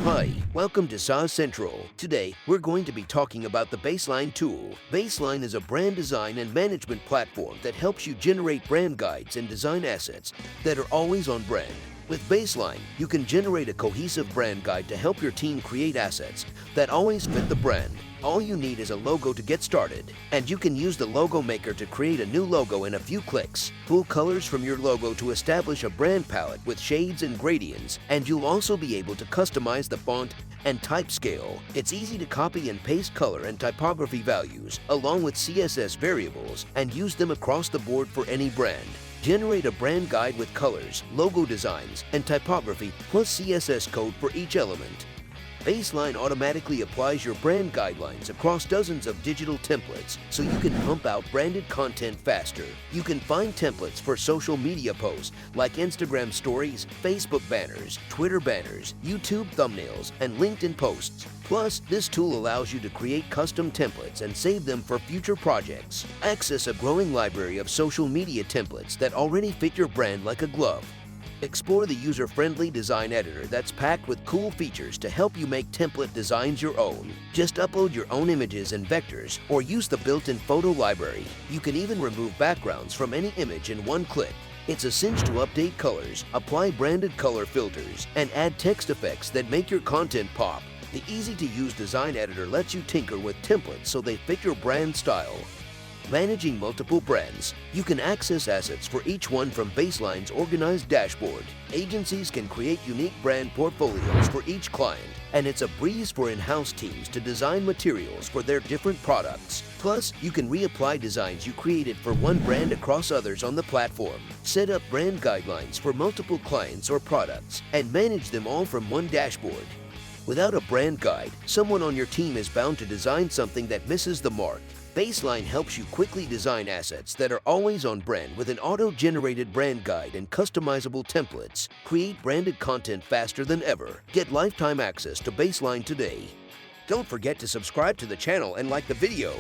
Hi, welcome to SaaS Central. Today, we're going to be talking about the Baseline tool. Baseline is a brand design and management platform that helps you generate brand guides and design assets that are always on brand. With Baseline, you can generate a cohesive brand guide to help your team create assets that always fit the brand. All you need is a logo to get started, and you can use the Logo Maker to create a new logo in a few clicks. Pull colors from your logo to establish a brand palette with shades and gradients, and you'll also be able to customize the font and type scale. It's easy to copy and paste color and typography values, along with CSS variables, and use them across the board for any brand. Generate a brand guide with colors, logo designs, and typography, plus CSS code for each element. Baseline automatically applies your brand guidelines across dozens of digital templates so you can pump out branded content faster. You can find templates for social media posts like Instagram stories, Facebook banners, Twitter banners, YouTube thumbnails, and LinkedIn posts. Plus, this tool allows you to create custom templates and save them for future projects. Access a growing library of social media templates that already fit your brand like a glove. Explore the user-friendly design editor that's packed with cool features to help you make template designs your own. Just upload your own images and vectors or use the built-in photo library. You can even remove backgrounds from any image in one click. It's a cinch to update colors, apply branded color filters, and add text effects that make your content pop. The easy-to-use design editor lets you tinker with templates so they fit your brand style. Managing multiple brands, you can access assets for each one from Baseline's organized dashboard. Agencies can create unique brand portfolios for each client, and it's a breeze for in-house teams to design materials for their different products. Plus, you can reapply designs you created for one brand across others on the platform. Set up brand guidelines for multiple clients or products, and manage them all from one dashboard. Without a brand guide, someone on your team is bound to design something that misses the mark. Baseline helps you quickly design assets that are always on brand with an auto-generated brand guide and customizable templates. Create branded content faster than ever. Get lifetime access to Baseline today. Don't forget to subscribe to the channel and like the video.